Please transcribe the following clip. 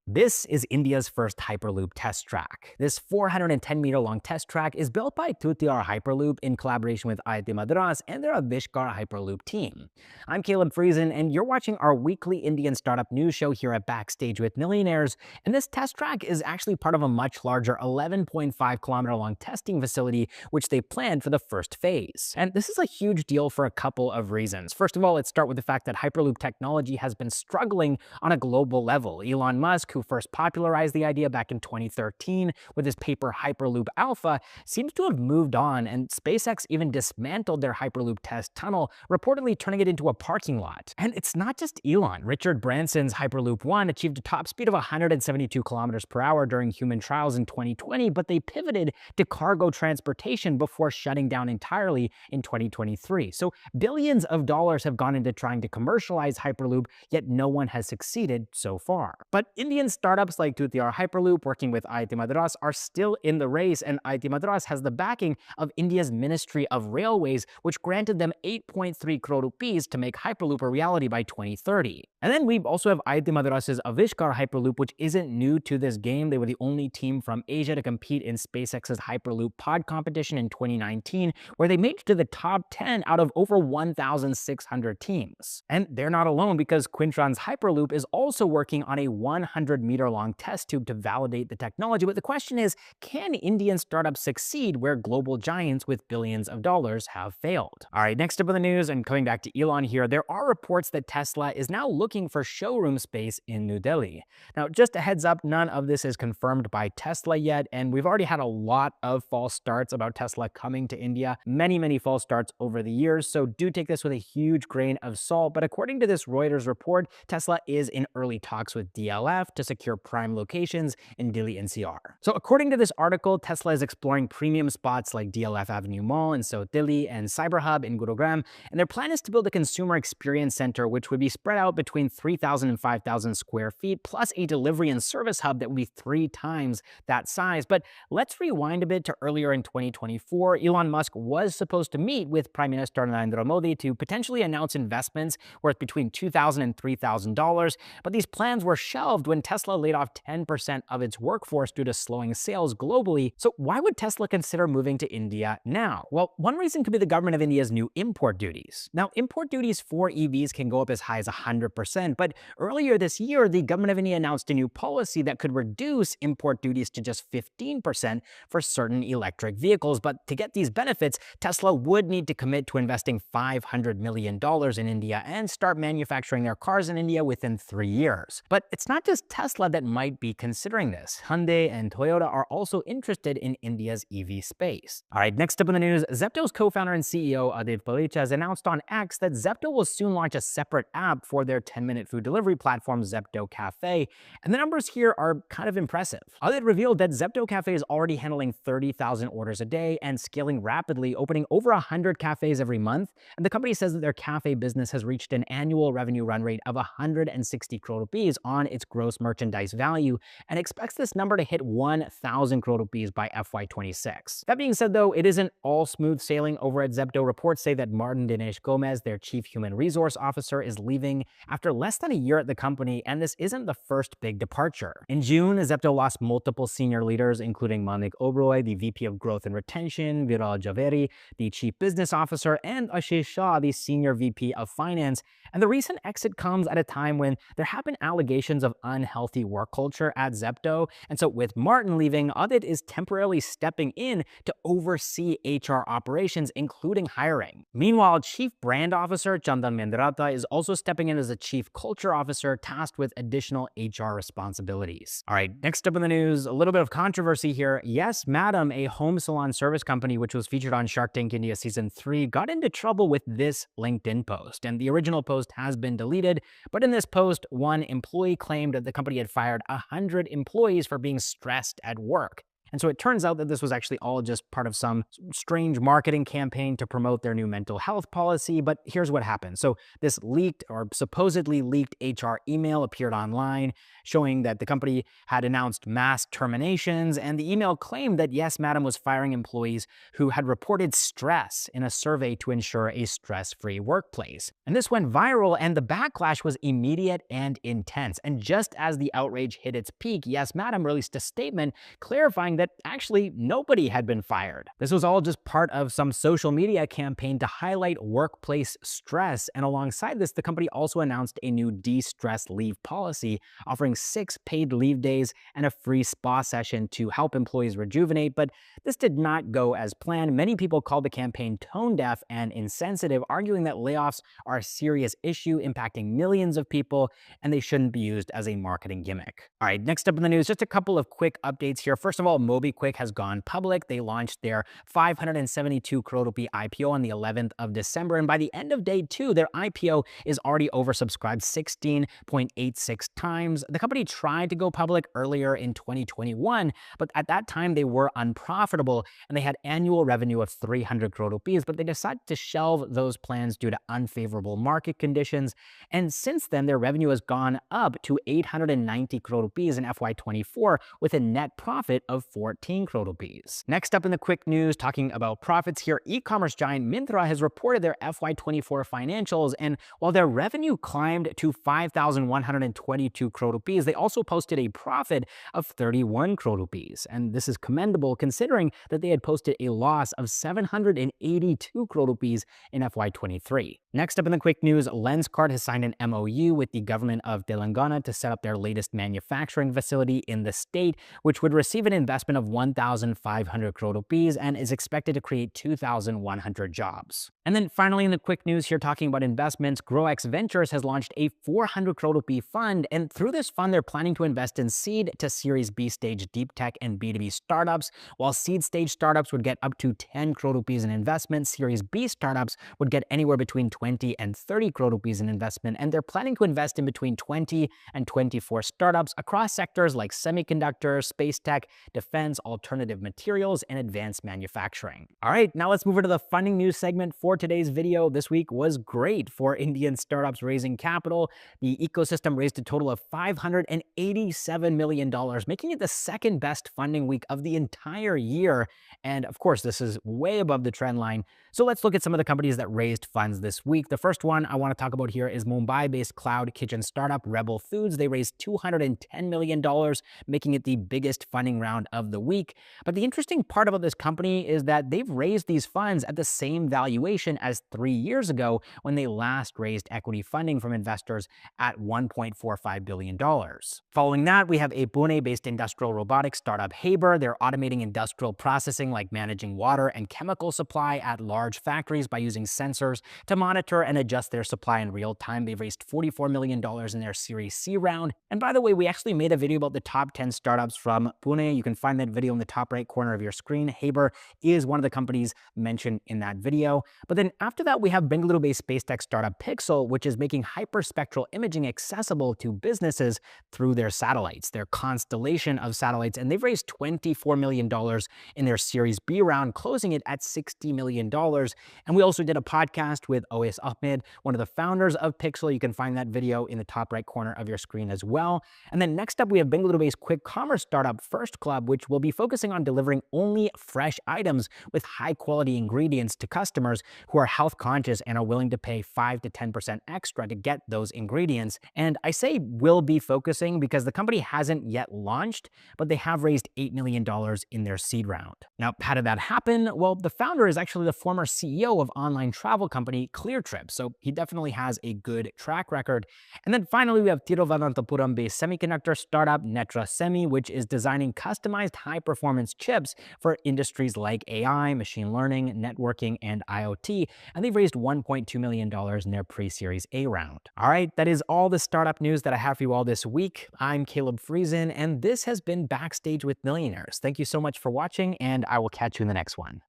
This is India's first Hyperloop test track. This 410-meter-long test track is built by Tutiar Hyperloop in collaboration with IIT Madras and their Avishkar Hyperloop team. I'm Caleb Friesen, and you're watching our weekly Indian startup news show here at Backstage with Millionaires. And this test track is actually part of a much larger 11.5-kilometer-long testing facility, which they planned for the first phase. And this is a huge deal for a couple of reasons. First of all, let's start with the fact that Hyperloop technology has been struggling on a global level. Elon Musk, who first popularized the idea back in 2013 with his paper Hyperloop Alpha, seems to have moved on, and SpaceX even dismantled their Hyperloop test tunnel, reportedly turning it into a parking lot. And it's not just Elon. Richard Branson's Hyperloop One achieved a top speed of 172 kilometers per hour during human trials in 2020, but they pivoted to cargo transportation before shutting down entirely in 2023. So billions of dollars have gone into trying to commercialize Hyperloop, yet no one has succeeded so far. But Indian startups like Tutiar Hyperloop, working with IIT Madras, are still in the race, and IIT Madras has the backing of India's Ministry of Railways, which granted them 8.3 crore rupees to make Hyperloop a reality by 2030. And then we also have IIT Madras's Avishkar Hyperloop, which isn't new to this game. They were the only team from Asia to compete in SpaceX's Hyperloop pod competition in 2019, where they made it to the top 10 out of over 1,600 teams. And they're not alone, because Quintron's Hyperloop is also working on a 100-meter-long test tube to validate the technology. But the question is, can Indian startups succeed where global giants with billions of dollars have failed? All right, next up in the news, and coming back to Elon here, there are reports that Tesla is now looking for showroom space in New Delhi. Now, just a heads up, none of this is confirmed by Tesla yet, and we've already had a lot of false starts about Tesla coming to India, many false starts over the years, so do take this with a huge grain of salt. But according to this Reuters report, Tesla is in early talks with DLF to secure prime locations in Delhi NCR. So according to this article, Tesla is exploring premium spots like DLF Avenue Mall in South Delhi and Cyber Hub in Gurugram, and their plan is to build a consumer experience center which would be spread out between 3,000 and 5,000 square feet, plus a delivery and service hub that would be 3 times that size. But let's rewind a bit to earlier in 2024. Elon Musk was supposed to meet with Prime Minister Narendra Modi to potentially announce investments worth between $2,000 and $3,000, but these plans were shelved when Tesla laid off 10% of its workforce due to slowing sales globally. So why would Tesla consider moving to India now? Well, one reason could be the government of India's new import duties. Now, import duties for EVs can go up as high as 100%, but earlier this year, the government of India announced a new policy that could reduce import duties to just 15% for certain electric vehicles. But to get these benefits, Tesla would need to commit to investing $500 million in India and start manufacturing their cars in India within 3 years. But it's not just Tesla that might be considering this. Hyundai and Toyota are also interested in India's EV space. All right, next up in the news, Zepto's co-founder and CEO Adit Palicha has announced on X that Zepto will soon launch a separate app for their 10-minute food delivery platform Zepto Cafe, and the numbers here are kind of impressive. Adit revealed that Zepto Cafe is already handling 30,000 orders a day and scaling rapidly, opening over 100 cafes every month, and the company says that their cafe business has reached an annual revenue run rate of 160 crore rupees on its gross merchandise value, and expects this number to hit 1,000 crore rupees by FY26. That being said, though, it isn't all smooth sailing over at Zepto. Reports say that Martin Dinesh Gomez, their chief human resource officer, is leaving after less than a year at the company, and this isn't the first big departure. In June, Zepto lost multiple senior leaders, including Manik Oberoi, the VP of Growth and Retention, Viral Javeri, the Chief Business Officer, and Ashish Shah, the Senior VP of Finance. And the recent exit comes at a time when there have been allegations of unhealthy work culture at Zepto. And so with Martin leaving, Adit is temporarily stepping in to oversee HR operations, including hiring. Meanwhile, Chief Brand Officer Chandan Mendrata is also stepping in as a Chief Culture Officer tasked with additional HR responsibilities. All right, next up in the news, a little bit of controversy here. Yes Madam, a home salon service company which was featured on Shark Tank India Season 3, got into trouble with this LinkedIn post, and the original post has been deleted. But in this post, one employee claimed that the company had fired 100 employees for being stressed at work. And so it turns out that this was actually all just part of some strange marketing campaign to promote their new mental health policy. But here's what happened. So this leaked or supposedly leaked HR email appeared online showing that the company had announced mass terminations, and the email claimed that Yes Madam was firing employees who had reported stress in a survey to ensure a stress-free workplace. And this went viral, and the backlash was immediate and intense. And just as the outrage hit its peak, Yes Madam released a statement clarifying that actually nobody had been fired. This was all just part of some social media campaign to highlight workplace stress, and alongside this, the company also announced a new de-stress leave policy, offering 6 paid leave days and a free spa session to help employees rejuvenate. But this did not go as planned. Many people called the campaign tone deaf and insensitive, arguing that layoffs are a serious issue impacting millions of people and they shouldn't be used as a marketing gimmick. All right, next up in the news, just a couple of quick updates here. First of all, MobiKwik has gone public. They launched their 572 crore rupee IPO on the 11th of December, and by the end of day 2, their IPO is already oversubscribed 16.86 times. The company tried to go public earlier in 2021, but at that time they were unprofitable and they had annual revenue of 300 crore rupees, but they decided to shelve those plans due to unfavorable market conditions. And since then, their revenue has gone up to 890 crore rupees in FY24 with a net profit of 14 crore rupees. Next up in the quick news, talking about profits here, e-commerce giant Myntra has reported their FY24 financials, and while their revenue climbed to 5,122 crore rupees, they also posted a profit of 31 crore rupees. And this is commendable considering that they had posted a loss of 782 crore rupees in FY23. Next up in the quick news, Lenskart has signed an MOU with the government of Telangana to set up their latest manufacturing facility in the state, which would receive an investment of 1,500 crore rupees and is expected to create 2,100 jobs. And then finally in the quick news here, talking about investments, GrowX Ventures has launched a 400 crore rupee fund, and through this fund they're planning to invest in seed to Series B stage deep tech and B2B startups. While seed stage startups would get up to 10 crore rupees in investment, Series B startups would get anywhere between 20 and 30 crore rupees in investment, and they're planning to invest in between 20 and 24 startups across sectors like semiconductors, space tech, defense, alternative materials, and advanced manufacturing. All right, now let's move into the funding news segment for today's video. This week was great for Indian startups raising capital. The ecosystem raised a total of $587 million, making it the second best funding week of the entire year. And of course, this is way above the trend line. So let's look at some of the companies that raised funds this week. The first one I want to talk about here is Mumbai-based cloud kitchen startup Rebel Foods. They raised $210 million, making it the biggest funding round of the week. But the interesting part about this company is that they've raised these funds at the same valuation as 3 years ago when they last raised equity funding from investors at $1.45 billion. Following that, we have a Pune-based industrial robotics startup Haber. They're automating industrial processing like managing water and chemical supply at large factories by using sensors to monitor and adjust their supply in real time. They've raised $44 million in their Series C round. And by the way, we actually made a video about the top 10 startups from Pune. You can find that video in the top right corner of your screen. Haber is one of the companies mentioned in that video. But then after that, we have Bengaluru-based space tech startup Pixel, which is making hyperspectral imaging accessible to businesses through their satellites, their constellation of satellites. And they've raised $24 million in their Series B round, closing it at $60 million. And we also did a podcast with Ois Ahmed, one of the founders of Pixel. You can find that video in the top right corner of your screen as well. And then next up, we have Bengaluru-based quick commerce startup First Club, which will be focusing on delivering only fresh items with high-quality ingredients to customers who are health conscious and are willing to pay 5 to 10% extra to get those ingredients. And I say will be focusing because the company hasn't yet launched, but they have raised $8 million in their seed round. Now, how did that happen? Well, the founder is actually the former CEO of online travel company ClearTrip, so he definitely has a good track record. And then finally, we have Tiruvananthapuram-based semiconductor startup Netra Semi, which is designing customized high-performance chips for industries like AI, machine learning, networking, and IoT, and they've raised $1.2 million in their pre-Series A round. All right, that is all the startup news that I have for you all this week. I'm Caleb Friesen, and this has been Backstage with Millionaires. Thank you so much for watching, and I will catch you in the next one.